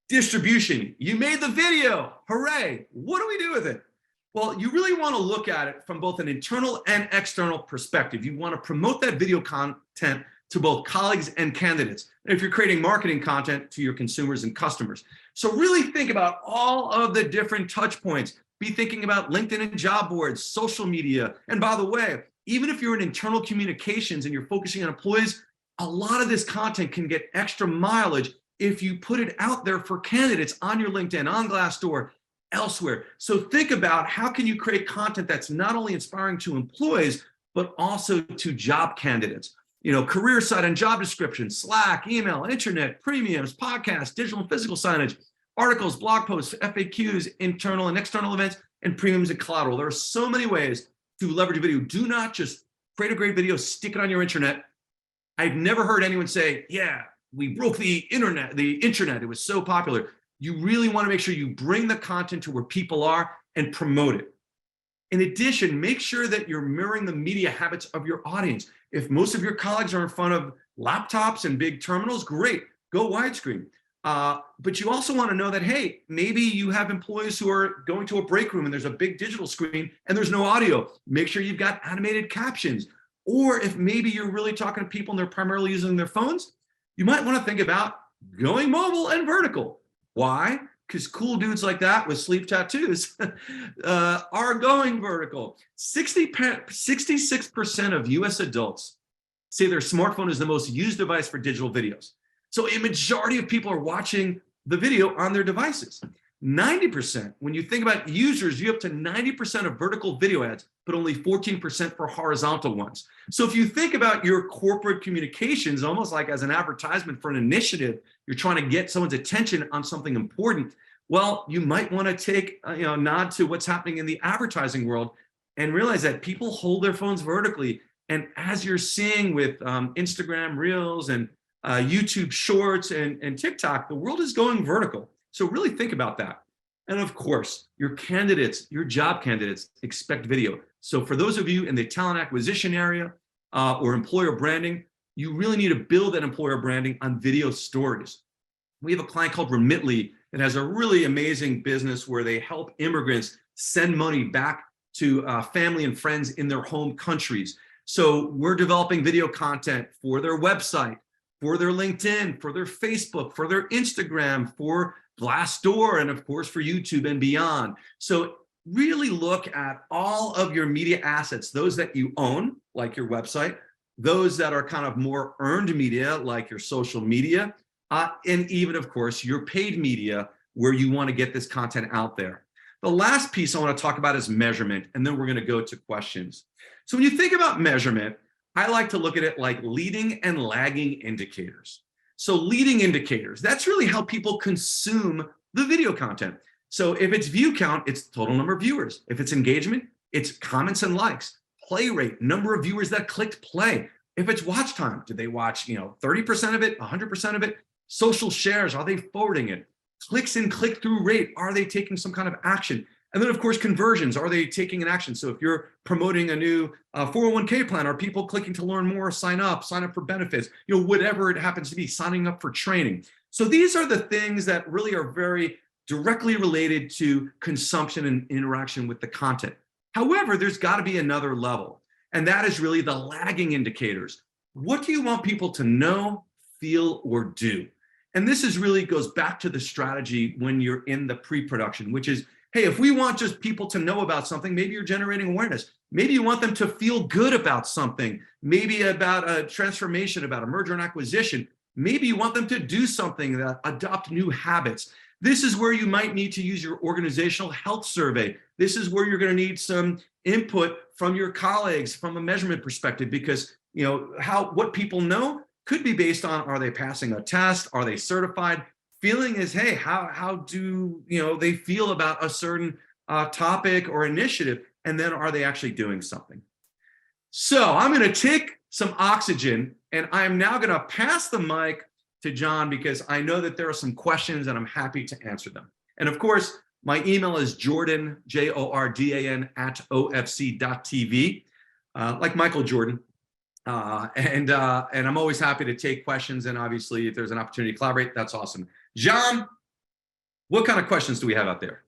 distribution. You made the video. Hooray. What do we do with it? Well, you really want to look at it from both an internal and external perspective. You want to promote that video content to both colleagues and candidates. And if you're creating marketing content, to your consumers and customers. So really think about all of the different touch points. Be thinking about LinkedIn and job boards, social media. And by the way, even if you're in internal communications and you're focusing on employees, a lot of this content can get extra mileage if you put it out there for candidates on your LinkedIn, on Glassdoor, elsewhere. So think about how can you create content that's not only inspiring to employees, but also to job candidates. Career site and job description, Slack, email, internet, premiums, podcasts, digital and physical signage, articles, blog posts, FAQs, internal and external events, and premiums and collateral. There are so many ways to leverage video. Do not just create a great video, stick it on your internet. I've never heard anyone say, yeah, we broke the internet, it was so popular. You really want to make sure you bring the content to where people are and promote it. In addition, make sure that you're mirroring the media habits of your audience. If most of your colleagues are in front of laptops and big terminals, great, go widescreen. But you also want to know that, hey, maybe you have employees who are going to a break room and there's a big digital screen and there's no audio. Make sure you've got animated captions. Or if maybe you're really talking to people and they're primarily using their phones, you might want to think about going mobile and vertical. Why? Because cool dudes like that with sleep tattoos are going vertical. 66% of US adults say their smartphone is the most used device for digital videos. So a majority of people are watching the video on their devices. 90%, when you think about users, you have to 90% of vertical video ads, but only 14% for horizontal ones. So if you think about your corporate communications, almost like as an advertisement for an initiative, you're trying to get someone's attention on something important. Well, you might want to take a nod to what's happening in the advertising world and realize that people hold their phones vertically. And as you're seeing with Instagram Reels and YouTube Shorts and TikTok, the world is going vertical. So really think about that. And of course, your candidates, your job candidates expect video. So for those of you in the talent acquisition area or employer branding, you really need to build that employer branding on video stories. We have a client called Remitly that has a really amazing business where they help immigrants send money back to family and friends in their home countries. So we're developing video content for their website, for their LinkedIn, for their Facebook, for their Instagram, for Glassdoor, and of course for YouTube and beyond. So really look at all of your media assets, those that you own, like your website, those that are kind of more earned media, like your social media, and even, of course, your paid media, where you want to get this content out there. The last piece I want to talk about is measurement, and then we're going to go to questions. So when you think about measurement, I like to look at it like leading and lagging indicators. So leading indicators, that's really how people consume the video content. So if it's view count, it's total number of viewers. If it's engagement, it's comments and likes. Play rate, number of viewers that clicked play. If it's watch time, did they watch 30% of it, 100% of it? Social shares, are they forwarding it? Clicks and click-through rate, are they taking some kind of action? And then, of course, conversions, are they taking an action? So if you're promoting a new 401k plan, are people clicking to learn more, sign up for benefits, whatever it happens to be, signing up for training. So these are the things that really are very directly related to consumption and interaction with the content. However, there's got to be another level, and that is really the lagging indicators. What do you want people to know, feel, or do? And this is really goes back to the strategy when you're in the pre-production, which is, hey, if we want just people to know about something, maybe you're generating awareness. Maybe you want them to feel good about something, maybe about a transformation, about a merger and acquisition. Maybe you want them to do something, that adopt new habits. This is where you might need to use your organizational health survey. This is where you're going to need some input from your colleagues from a measurement perspective, because what people know could be based on, are they passing a test? Are they certified? Feeling is, hey, how do they feel about a certain topic or initiative? And then are they actually doing something? So I'm going to take some oxygen, and I am now going to pass the mic to John, because I know that there are some questions and I'm happy to answer them. And of course, my email is Jordan, Jordan @ofc.tv, like Michael Jordan. And I'm always happy to take questions. And obviously, if there's an opportunity to collaborate, that's awesome. John, what kind of questions do we have out there?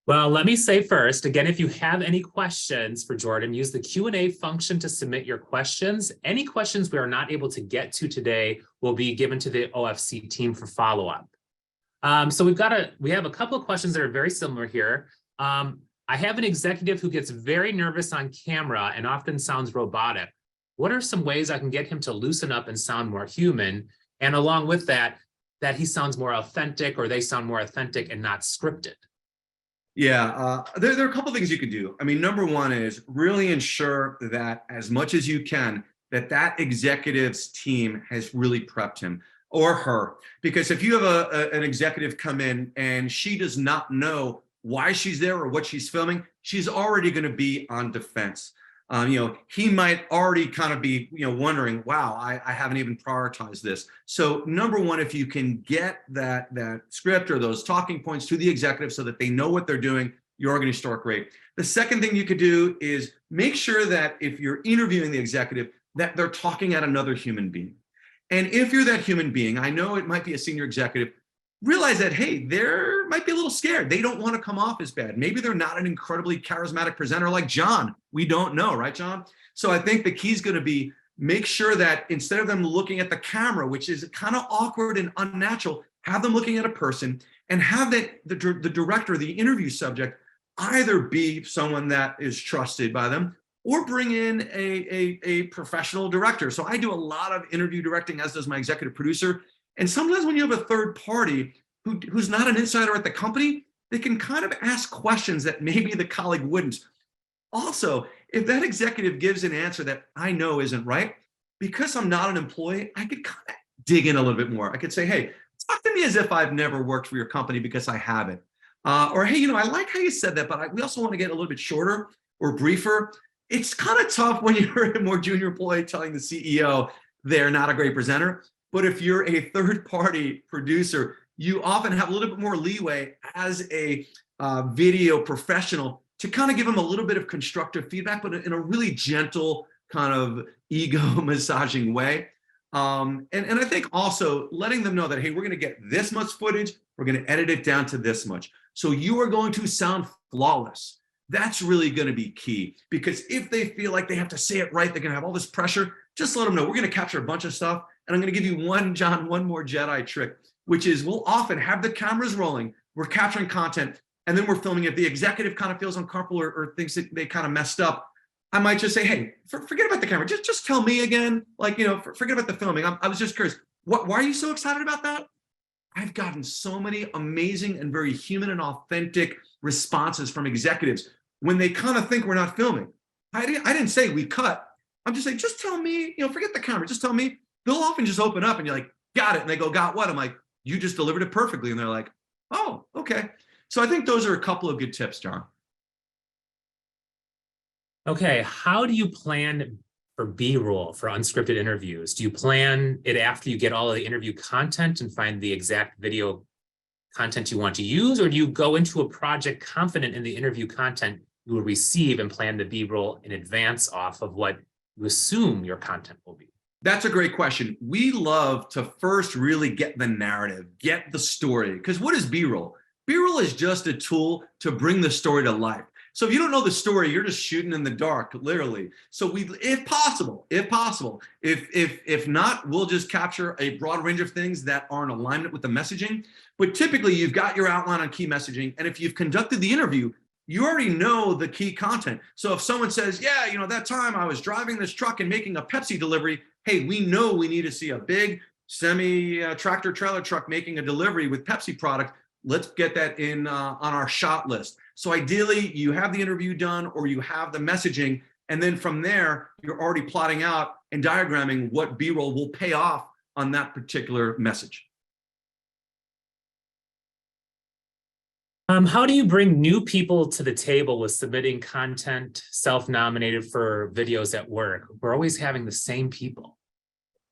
Well, let me say first, again, if you have any questions for Jordan, use the Q&A function to submit your questions. Any questions we are not able to get to today will be given to the OFC team for follow-up. So we have a couple of questions that are very similar here. I have an executive who gets very nervous on camera and often sounds robotic. What are some ways I can get him to loosen up and sound more human? And along with that he sounds more authentic, or they sound more authentic and not scripted? Yeah, there are a couple things you can do. I mean, number one is really ensure that as much as you can, that executive's team has really prepped him or her. Because if you have an executive come in and she does not know why she's there or what she's filming, she's already going to be on defense. he might already kind of be, wondering, wow, I haven't even prioritized this. So number one, if you can get that script or those talking points to the executive so that they know what they're doing, you're going to start great. The second thing you could do is make sure that if you're interviewing the executive, that they're talking at another human being. And if you're that human being, I know it might be a senior executive, realize that, hey, they're might be a little scared. They don't want to come off as bad. Maybe they're not an incredibly charismatic presenter like John. We don't know, right, John? So I think the key is going to be make sure that instead of them looking at the camera, which is kind of awkward and unnatural, have them looking at a person and have the director, the interview subject, either be someone that is trusted by them or bring in a professional director. So I do a lot of interview directing, as does my executive producer. And sometimes when you have a third party who's not an insider at the company, they can kind of ask questions that maybe the colleague wouldn't. Also, if that executive gives an answer that I know isn't right, because I'm not an employee, I could kind of dig in a little bit more. I could say, hey, talk to me as if I've never worked for your company because I haven't. Or, hey, I like how you said that, but we also want to get a little bit shorter or briefer. It's kind of tough when you're a more junior employee telling the CEO they're not a great presenter. But if you're a third-party producer, you often have a little bit more leeway as a video professional to kind of give them a little bit of constructive feedback, but in a really gentle kind of ego massaging way. And I think also letting them know that, hey, we're going to get this much footage, we're going to edit it down to this much. So you are going to sound flawless. That's really going to be key, because if they feel like they have to say it right, they're going to have all this pressure, just let them know we're going to capture a bunch of stuff. And I'm going to give you one more Jedi trick, which is we'll often have the cameras rolling, we're capturing content, and then we're filming it. The executive kind of feels uncomfortable or thinks that they kind of messed up. I might just say, hey, forget about the camera. Just tell me again, forget about the filming. I was just curious. Why are you so excited about that? I've gotten so many amazing and very human and authentic responses from executives when they kind of think we're not filming. I didn't say we cut. I'm just saying, just tell me, forget the camera. Just tell me. They'll often just open up and you're like, got it. And they go, got what? I'm like, you just delivered it perfectly. And they're like, oh, okay. So I think those are a couple of good tips, John. Okay, how do you plan for B-roll for unscripted interviews? Do you plan it after you get all of the interview content and find the exact video content you want to use, or do you go into a project confident in the interview content you will receive and plan the B-roll in advance off of what you assume your content will be? That's a great question. We love to first really get the narrative, get the story, because what is B-roll? B-roll is just a tool to bring the story to life. So if you don't know the story, you're just shooting in the dark, literally. So if possible, if not, we'll just capture a broad range of things that are in alignment with the messaging. But typically you've got your outline on key messaging. And if you've conducted the interview, you already know the key content. So if someone says, yeah, that time I was driving this truck and making a Pepsi delivery, hey, we know we need to see a big tractor trailer truck making a delivery with Pepsi product. Let's get that in on our shot list. So ideally, you have the interview done or you have the messaging, and then from there, you're already plotting out and diagramming what B-roll will pay off on that particular message. How do you bring new people to the table with submitting content self-nominated for videos at work? We're always having the same people.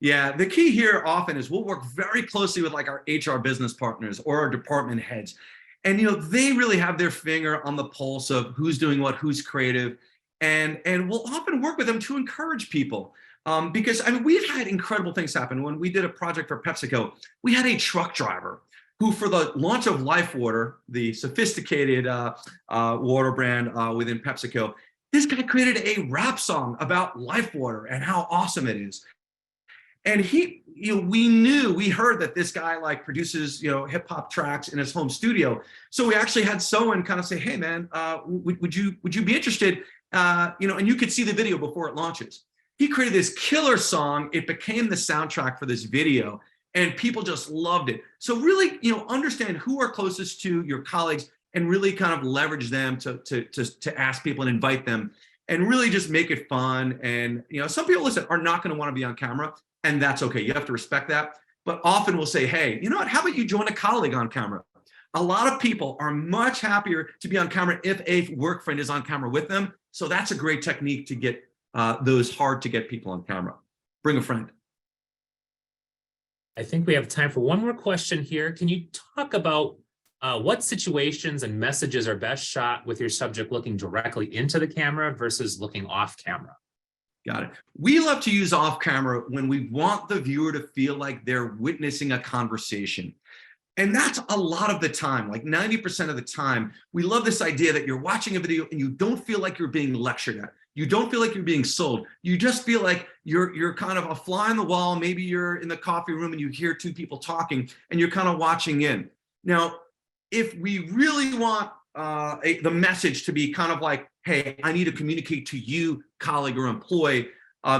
Yeah, the key here often is we'll work very closely with like our HR business partners or our department heads. And they really have their finger on the pulse of who's doing what, who's creative. And we'll often work with them to encourage people. Because we've had incredible things happen. When we did a project for PepsiCo, we had a truck driver who, for the launch of Life Water, the sophisticated water brand within PepsiCo, this guy created a rap song about Life Water and how awesome it is. And we heard that this guy produces, hip hop tracks in his home studio. So we actually had someone kind of say, hey man, would you be interested? And you could see the video before it launches. He created this killer song. It became the soundtrack for this video and people just loved it. So really, understand who are closest to your colleagues and really kind of leverage them to ask people and invite them and really just make it fun. And, some people, are not going to want to be on camera. And that's okay. You have to respect that. But often we'll say, hey, you know what? How about you join a colleague on camera? A lot of people are much happier to be on camera if a work friend is on camera with them. So that's a great technique to get those hard to get people on camera. Bring a friend. I think we have time for one more question here. Can you talk about what situations and messages are best shot with your subject looking directly into the camera versus looking off camera? Got it. We love to use off camera when we want the viewer to feel like they're witnessing a conversation. And that's a lot of the time, like 90% of the time. We love this idea that you're watching a video and you don't feel like you're being lectured at. You don't feel like you're being sold. You just feel like you're kind of a fly on the wall. Maybe you're in the coffee room and you hear two people talking and you're kind of watching in. Now, if we really want the message to be kind of like, hey, I need to communicate to you, colleague or employee,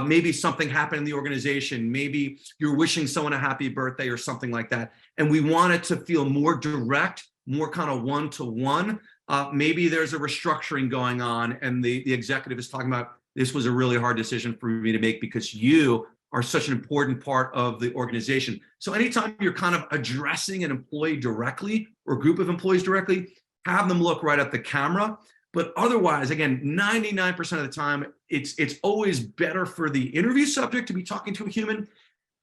maybe something happened in the organization, maybe you're wishing someone a happy birthday or something like that, and we want it to feel more direct, more kind of one-to-one. Maybe there's a restructuring going on and the executive is talking about, this was a really hard decision for me to make because you are such an important part of the organization. So anytime you're kind of addressing an employee directly or group of employees directly, have them look right at the camera. But otherwise, again, 99% of the time, it's always better for the interview subject to be talking to a human.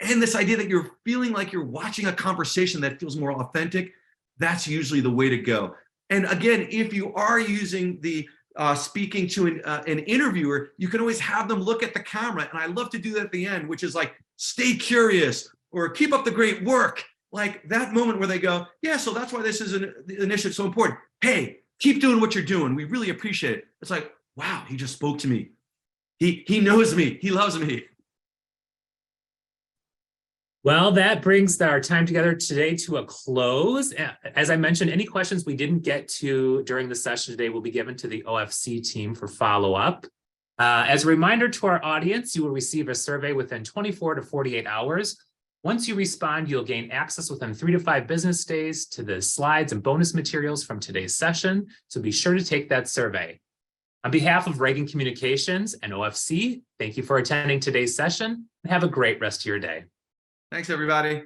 And this idea that you're feeling like you're watching a conversation that feels more authentic, that's usually the way to go. And again, if you are using the speaking to an interviewer, you can always have them look at the camera. And I love to do that at the end, which is like, stay curious or keep up the great work. Like that moment where they go, yeah, so that's why this is an initiative so important. Hey, keep doing what you're doing. We really appreciate it. It's like, wow, he just spoke to me. He knows me. He loves me. Well, that brings our time together today to a close. As I mentioned, any questions we didn't get to during the session today will be given to the OFC team for follow-up. As a reminder to our audience, you will receive a survey within 24 to 48 hours. Once you respond, you'll gain access within 3 to 5 business days to the slides and bonus materials from today's session, so be sure to take that survey. On behalf of Reagan Communications and OFC, thank you for attending today's session and have a great rest of your day. Thanks, everybody.